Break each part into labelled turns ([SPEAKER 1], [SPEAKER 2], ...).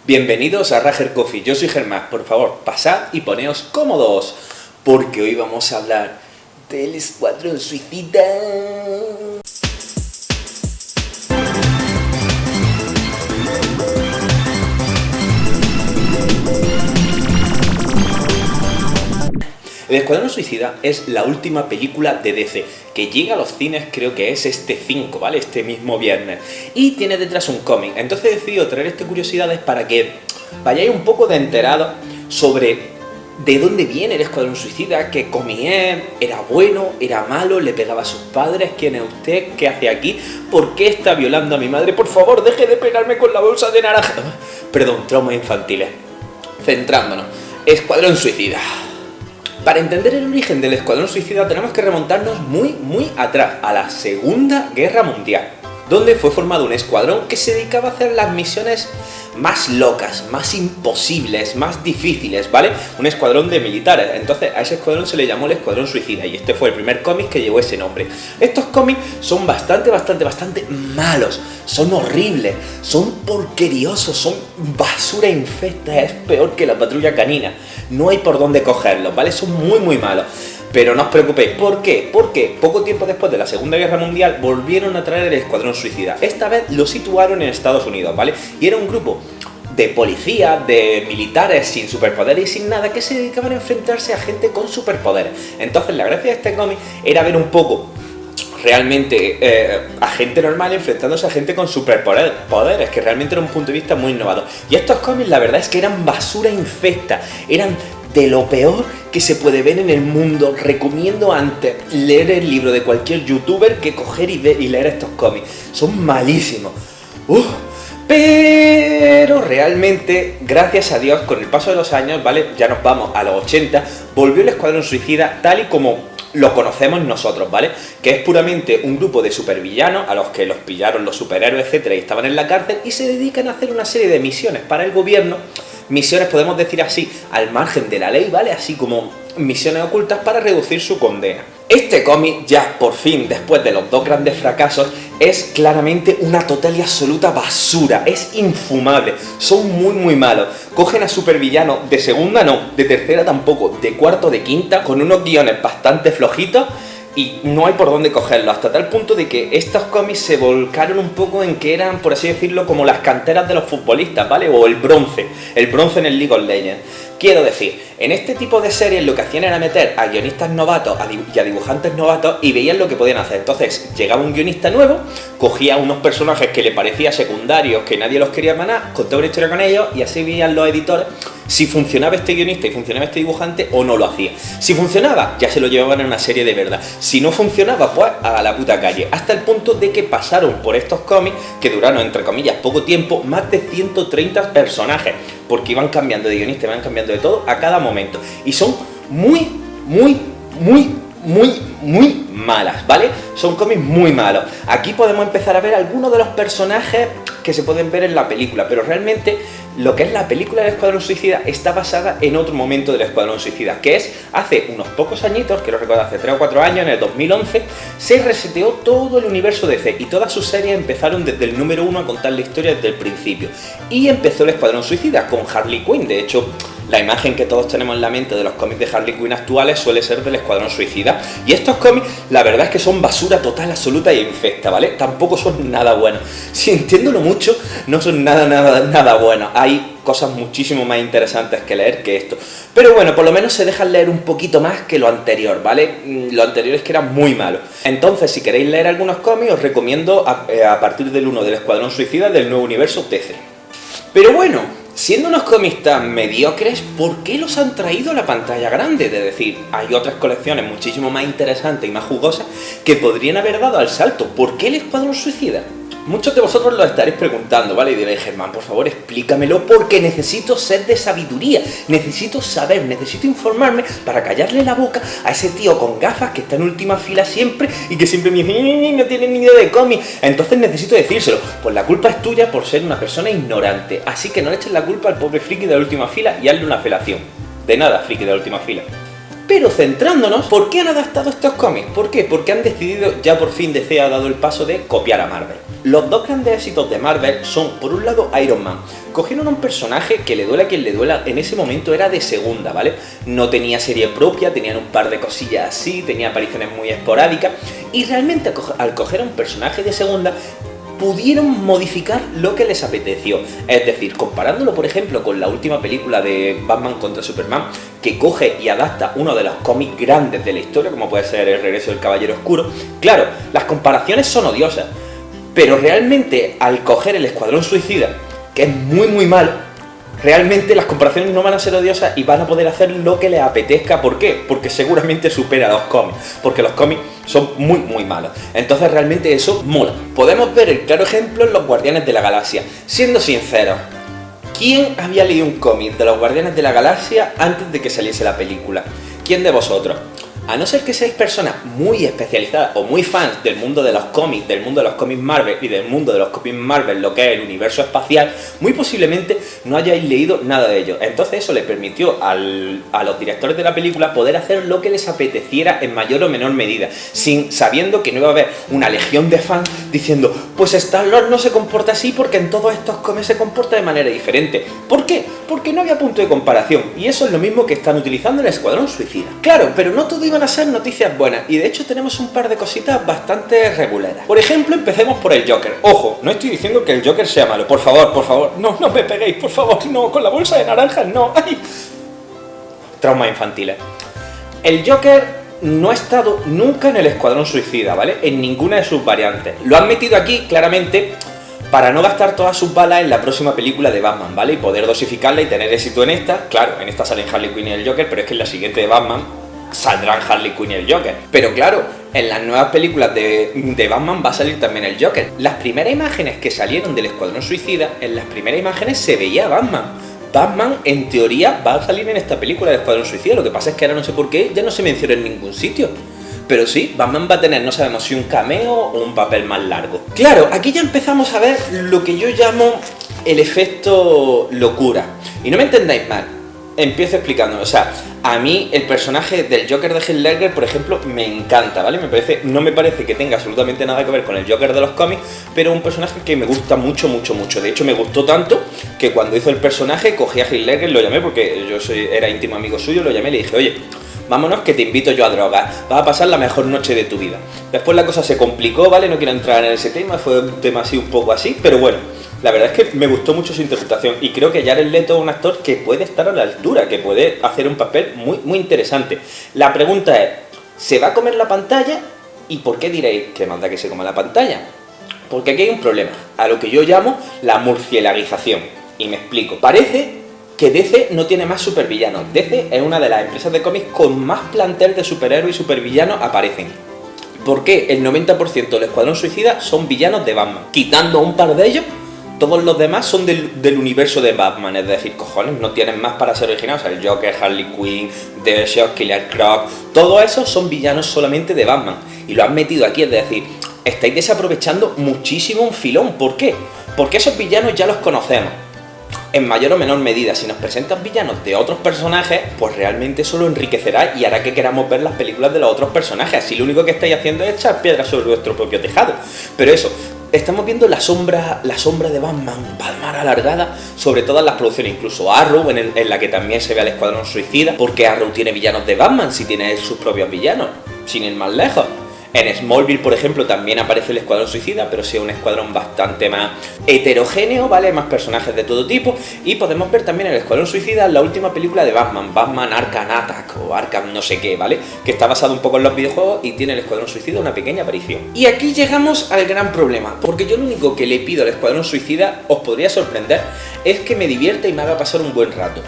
[SPEAKER 1] Bienvenidos a Rager Coffee, yo soy Germán, por favor, pasad y poneos cómodos, porque hoy vamos a hablar del Escuadrón Suicida. El Escuadrón Suicida es la última película de DC, que llega a los cines, creo que es este 5, ¿vale? Este mismo viernes. Y tiene detrás un cómic. Entonces he decidido traer estas curiosidades para que vayáis un poco de enterado sobre de dónde viene el Escuadrón Suicida, qué cómic es, era bueno, era malo, le pegaba a sus padres, quién es usted, qué hace aquí, por qué está violando a mi madre, por favor, deje de pegarme con la bolsa de naranja. Perdón, traumas infantiles. Centrándonos. Escuadrón Suicida. Para entender el origen del Escuadrón Suicida tenemos que remontarnos muy atrás, a la Segunda Guerra Mundial, donde fue formado un escuadrón que se dedicaba a hacer las misiones más locas, más imposibles, más difíciles, ¿vale? Un escuadrón de militares. Entonces a ese escuadrón se le llamó el Escuadrón Suicida y este fue el primer cómic que llevó ese nombre. Estos cómics son bastante malos, son horribles, son porqueriosos, son basura infecta, es peor que la Patrulla Canina. No hay por dónde cogerlos, ¿vale? Son muy malos. Pero no os preocupéis, ¿por qué? Porque poco tiempo después de la Segunda Guerra Mundial volvieron a traer el Escuadrón Suicida. Esta vez lo situaron en Estados Unidos, ¿vale? Y era un grupo de policías, de militares sin superpoderes y sin nada que se dedicaban a enfrentarse a gente con superpoderes. Entonces la gracia de este cómic era ver un poco realmente a gente normal enfrentándose a gente con superpoderes, que realmente era un punto de vista muy innovador. Y estos cómics la verdad es que eran basura infecta, eran de lo peor que se puede ver en el mundo. Recomiendo antes leer el libro de cualquier youtuber que coger y leer estos cómics. Son malísimos. Pero realmente, gracias a Dios, con el paso de los años, ¿vale? Ya nos vamos a los 80, volvió el Escuadrón Suicida tal y como lo conocemos nosotros, ¿vale? Que es puramente un grupo de supervillanos a los que los pillaron los superhéroes, etcétera, y estaban en la cárcel y se dedican a hacer una serie de misiones para el gobierno. Misiones, podemos decir así, al margen de la ley, ¿vale? Así como misiones ocultas para reducir su condena. Este cómic, ya por fin, después de los dos grandes fracasos, es claramente una total y absoluta basura. Es infumable. Son muy malos. Cogen a supervillanos de segunda no, de tercera tampoco, de cuarto, de quinta, con unos guiones bastante flojitos. Y no hay por dónde cogerlo, hasta tal punto de que estos cómics se volcaron un poco en que eran, por así decirlo, como las canteras de los futbolistas, ¿vale? O el bronce en el League of Legends. Quiero decir, en este tipo de series lo que hacían era meter a guionistas novatos y a dibujantes novatos y veían lo que podían hacer. Entonces llegaba un guionista nuevo, cogía unos personajes que le parecía secundarios, que nadie los quería manar, contaba una historia con ellos y así veían los editores si funcionaba este guionista y funcionaba este dibujante o no lo hacía. Si funcionaba, ya se lo llevaban en una serie de verdad. Si no funcionaba, pues a la puta calle. Hasta el punto de que pasaron por estos cómics, que duraron, entre comillas, poco tiempo, más de 130 personajes, porque iban cambiando de guionista, iban cambiando de todo a cada momento. Y son muy malas, ¿vale? Son cómics muy malos. Aquí podemos empezar a ver algunos de los personajes que se pueden ver en la película, pero realmente lo que es la película del Escuadrón Suicida está basada en otro momento del Escuadrón Suicida, que es hace unos pocos añitos, quiero recordar hace 3 o 4 años, en el 2011, se reseteó todo el universo DC y todas sus series empezaron desde el número 1 a contar la historia desde el principio. Y empezó el Escuadrón Suicida con Harley Quinn. De hecho, la imagen que todos tenemos en la mente de los cómics de Harley Quinn actuales suele ser del Escuadrón Suicida. Y estos cómics, la verdad es que son basura total, absoluta e infecta, ¿vale? Tampoco son nada buenos. Sintiéndolo mucho, no son nada buenos. Hay cosas muchísimo más interesantes que leer que esto. Pero bueno, por lo menos se dejan leer un poquito más que lo anterior, ¿vale? Lo anterior es que era muy malo. Entonces, si queréis leer algunos cómics, os recomiendo a partir del 1 del Escuadrón Suicida del nuevo universo DC. Pero bueno, siendo unos cómics tan mediocres, ¿por qué los han traído a la pantalla grande? Es decir, hay otras colecciones muchísimo más interesantes y más jugosas que podrían haber dado al salto. ¿Por qué el Escuadrón Suicida? Muchos de vosotros lo estaréis preguntando, ¿vale? Y diréis, Germán, por favor, explícamelo porque necesito ser de sabiduría, necesito saber, necesito informarme para callarle la boca a ese tío con gafas que está en última fila siempre y que siempre me dice, no tiene ni idea de cómic. Entonces necesito decírselo, pues la culpa es tuya por ser una persona ignorante, así que no le eches la culpa al pobre friki de la última fila y hazle una felación. De nada, friki de la última fila. Pero centrándonos, ¿por qué han adaptado estos cómics? ¿Por qué? Porque han decidido, ya por fin DC ha dado el paso de copiar a Marvel. Los dos grandes éxitos de Marvel son, por un lado, Iron Man. Cogieron un personaje que le duela a quien le duela, en ese momento era de segunda, ¿vale? No tenía serie propia, tenían un par de cosillas así, tenía apariciones muy esporádicas, y realmente al coger a un personaje de segunda, pudieron modificar lo que les apeteció. Es decir, comparándolo por ejemplo con la última película de Batman contra Superman, que coge y adapta uno de los cómics grandes de la historia, como puede ser El regreso del Caballero Oscuro. Claro, las comparaciones son odiosas, pero realmente al coger el Escuadrón Suicida, que es muy malo, realmente las comparaciones no van a ser odiosas y van a poder hacer lo que les apetezca. ¿Por qué? Porque seguramente supera a los cómics, porque los cómics son muy malos. Entonces realmente eso mola. Podemos ver el claro ejemplo en los Guardianes de la Galaxia. Siendo sinceros, ¿quién había leído un cómic de los Guardianes de la Galaxia antes de que saliese la película? ¿Quién de vosotros? A no ser que seáis personas muy especializadas o muy fans del mundo de los cómics, del mundo de los cómics Marvel y del mundo de los cómics Marvel, lo que es el universo espacial, muy posiblemente no hayáis leído nada de ello. Entonces eso le permitió a los directores de la película poder hacer lo que les apeteciera en mayor o menor medida, sabiendo que no iba a haber una legión de fans diciendo, pues Star-Lord no se comporta así porque en todos estos cómics se comporta de manera diferente. ¿Por qué? Porque no había punto de comparación, y eso es lo mismo que están utilizando en el Escuadrón Suicida. Claro, pero no todo iban a ser noticias buenas, y de hecho tenemos un par de cositas bastante regulares. Por ejemplo, empecemos por el Joker. Ojo, no estoy diciendo que el Joker sea malo, por favor, no me peguéis, por favor, no, con la bolsa de naranjas, no, ¡ay! Traumas infantiles. El Joker no ha estado nunca en el Escuadrón Suicida, ¿vale? En ninguna de sus variantes. Lo han metido aquí, claramente, para no gastar todas sus balas en la próxima película de Batman, ¿vale? Y poder dosificarla y tener éxito en esta. Claro, en esta salen Harley Quinn y el Joker, pero es que en la siguiente de Batman saldrán Harley Quinn y el Joker. Pero claro, en las nuevas películas de Batman va a salir también el Joker. Las primeras imágenes que salieron del Escuadrón Suicida, en las primeras imágenes se veía a Batman. Batman, en teoría, va a salir en esta película de Escuadrón Suicida. Lo que pasa es que ahora no sé por qué ya no se menciona en ningún sitio. Pero sí, Batman va a tener, no sabemos si un cameo o un papel más largo. Claro, aquí ya empezamos a ver lo que yo llamo el efecto locura. Y no me entendáis mal, empiezo explicando. O sea, a mí el personaje del Joker de Heath Ledger, por ejemplo, me encanta, ¿vale? No me parece que tenga absolutamente nada que ver con el Joker de los cómics, pero es un personaje que me gusta mucho. De hecho, me gustó tanto que cuando hizo el personaje, cogí a Heath Ledger, lo llamé porque era íntimo amigo suyo, lo llamé y le dije, oye, vámonos que te invito yo a drogar, vas a pasar la mejor noche de tu vida. Después la cosa se complicó, ¿vale? No quiero entrar en ese tema, fue un tema así un poco así, pero bueno, la verdad es que me gustó mucho su interpretación y creo que Jared Leto es un actor que puede estar a la altura, que puede hacer un papel muy interesante. La pregunta es, ¿se va a comer la pantalla? ¿Y por qué diréis que manda que se coma la pantalla? Porque aquí hay un problema, a lo que yo llamo la murcielagización, y me explico. Parece que DC no tiene más supervillanos. DC es una de las empresas de cómics con más plantel de superhéroes y supervillanos aparecen. ¿Por qué? El 90% del Escuadrón Suicida son villanos de Batman. Quitando un par de ellos, todos los demás son del universo de Batman. Es decir, cojones, no tienen más para ser originales. O sea, el Joker, Harley Quinn, Deathstroke, Killer Croc, todos esos son villanos solamente de Batman. Y lo han metido aquí, es decir, estáis desaprovechando muchísimo un filón. ¿Por qué? Porque esos villanos ya los conocemos. En mayor o menor medida, si nos presentan villanos de otros personajes, pues realmente eso lo enriquecerá y hará que queramos ver las películas de los otros personajes. Así lo único que estáis haciendo es echar piedras sobre vuestro propio tejado. Pero eso, estamos viendo la sombra de Batman alargada sobre todas las producciones, incluso Arrow, en la que también se ve al Escuadrón Suicida, porque Arrow tiene villanos de Batman, si tiene sus propios villanos, sin ir más lejos. En Smallville, por ejemplo, también aparece el Escuadrón Suicida, pero sí un escuadrón bastante más heterogéneo, ¿vale? Más personajes de todo tipo. Y podemos ver también el Escuadrón Suicida en la última película de Batman, Batman Arkham Attack o Arkham no sé qué, ¿vale? Que está basado un poco en los videojuegos y tiene el Escuadrón Suicida una pequeña aparición. Y aquí llegamos al gran problema, porque yo lo único que le pido al Escuadrón Suicida, os podría sorprender, es que me divierta y me haga pasar un buen rato.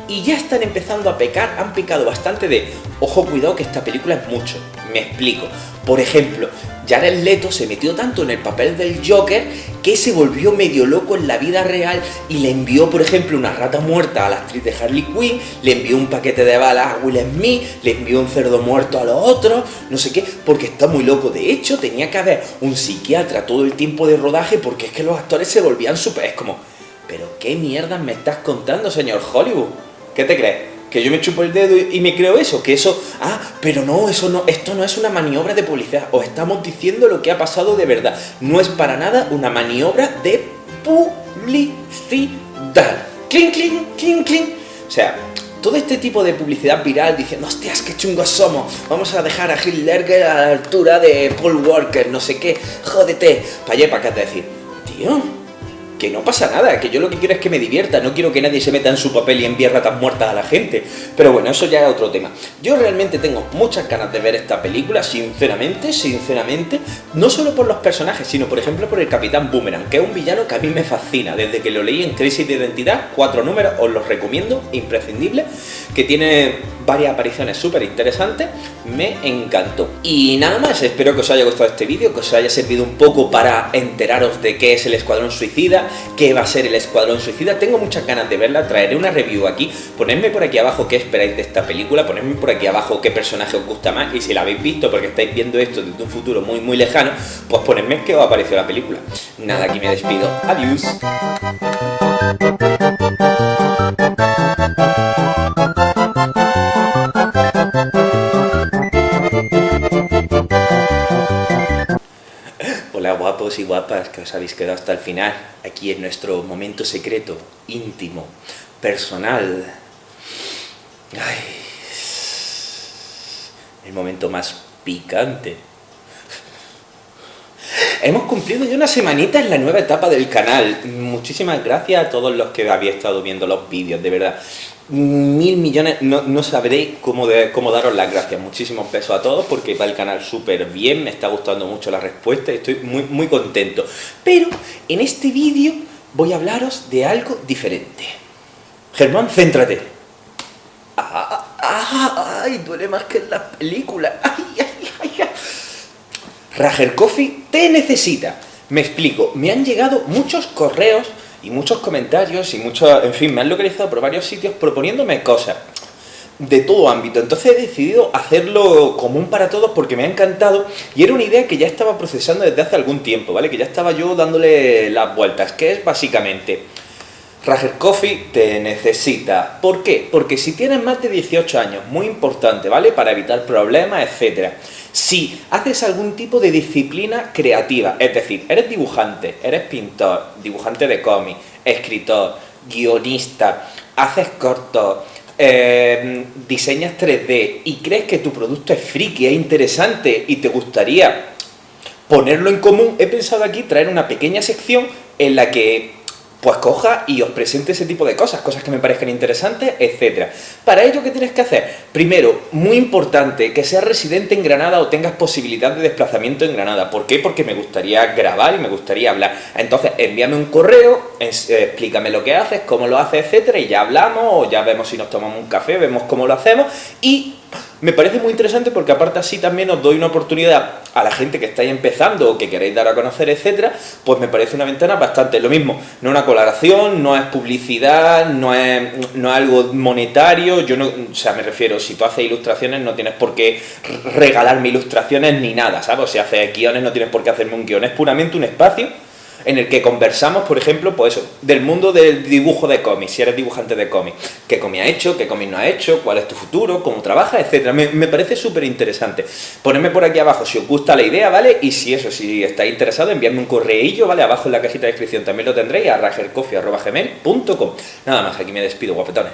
[SPEAKER 1] Y ya están empezando a pecar, han pecado bastante de, ojo, cuidado que esta película es mucho. Me explico. Por ejemplo, Jared Leto se metió tanto en el papel del Joker que se volvió medio loco en la vida real y le envió, por ejemplo, una rata muerta a la actriz de Harley Quinn, le envió un paquete de balas a Will Smith, le envió un cerdo muerto a los otros, no sé qué, porque está muy loco. De hecho, tenía que haber un psiquiatra todo el tiempo de rodaje porque es que los actores se volvían súper... Es como, ¿pero qué mierda me estás contando, señor Hollywood? ¿Qué te crees? Que yo me chupo el dedo y me creo eso, que eso, pero no, eso no, esto no es una maniobra de publicidad, os estamos diciendo lo que ha pasado de verdad, no es para nada una maniobra de publicidad. Clink, clink, clink, clink. O sea, todo este tipo de publicidad viral diciendo, hostias, qué chungos somos, vamos a dejar a Heath Ledger a la altura de Paul Walker, no sé qué, jódete, para allá para acá, te decir, tío, que no pasa nada, que yo lo que quiero es que me divierta, no quiero que nadie se meta en su papel y envíe ratas muertas a la gente. Pero bueno, eso ya es otro tema. Yo realmente tengo muchas ganas de ver esta película, sinceramente, no solo por los personajes, sino por ejemplo por el Capitán Boomerang, que es un villano que a mí me fascina. Desde que lo leí en Crisis de Identidad, 4 números, os los recomiendo, imprescindible, que tiene varias apariciones súper interesantes, me encantó. Y nada más, espero que os haya gustado este vídeo, que os haya servido un poco para enteraros de qué es el Escuadrón Suicida, qué va a ser el Escuadrón Suicida. Tengo muchas ganas de verla, traeré una review aquí, ponedme por aquí abajo qué esperáis de esta película, ponedme por aquí abajo qué personaje os gusta más, y si la habéis visto porque estáis viendo esto desde un futuro muy muy lejano, pues ponedme qué os ha parecido la película. Nada, aquí me despido, adiós. Hola guapos y guapas que os habéis quedado hasta el final, aquí en nuestro momento secreto, íntimo, personal. Ay, el momento más picante. Hemos cumplido ya una semanita en la nueva etapa del canal. Muchísimas gracias a todos los que habéis estado viendo los vídeos, de verdad. 1000 millones, no sabré cómo daros las gracias. Muchísimos besos a todos porque va el canal súper bien, me está gustando mucho la respuesta y estoy muy contento. Pero en este vídeo voy a hablaros de algo diferente. Germán, céntrate. Ay, duele más que en las películas. Ay. Rager Coffee te necesita. Me explico, me han llegado muchos correos y muchos comentarios y en fin, me han localizado por varios sitios proponiéndome cosas de todo ámbito. Entonces he decidido hacerlo común para todos porque me ha encantado y era una idea que ya estaba procesando desde hace algún tiempo, ¿vale? Que ya estaba yo dándole las vueltas, que es básicamente Rager Coffee te necesita. ¿Por qué? Porque si tienes más de 18 años, muy importante, ¿vale? Para evitar problemas, etcétera. Si haces algún tipo de disciplina creativa, es decir, eres dibujante, eres pintor, dibujante de cómic, escritor, guionista, haces cortos, diseñas 3D y crees que tu producto es friki, es interesante y te gustaría ponerlo en común, he pensado aquí traer una pequeña sección en la que pues coja y os presente ese tipo de cosas que me parezcan interesantes, etcétera. Para ello, ¿qué tienes que hacer? Primero, muy importante, que seas residente en Granada o tengas posibilidad de desplazamiento en Granada. ¿Por qué? Porque me gustaría grabar y me gustaría hablar. Entonces, envíame un correo, explícame lo que haces, cómo lo haces, etcétera, y ya hablamos, o ya vemos si nos tomamos un café, vemos cómo lo hacemos, y me parece muy interesante porque aparte así también os doy una oportunidad a la gente que estáis empezando o que queréis dar a conocer, etcétera, pues me parece una ventana bastante lo mismo, no una colaboración, no es publicidad, no es algo monetario, o sea, me refiero, si tú haces ilustraciones no tienes por qué regalarme ilustraciones ni nada, ¿sabes? Si haces guiones no tienes por qué hacerme un guión, es puramente un espacio en el que conversamos, por ejemplo, pues eso, del mundo del dibujo de cómics, si eres dibujante de cómics, qué cómic ha hecho, qué cómic no ha hecho, cuál es tu futuro, cómo trabajas, etcétera. Me parece súper interesante. Ponedme por aquí abajo si os gusta la idea, ¿vale? Y si estáis interesados, enviadme un correillo, ¿vale? Abajo en la cajita de descripción también lo tendréis, a ragercoffee@gmail.com. Nada más, aquí me despido, guapetones.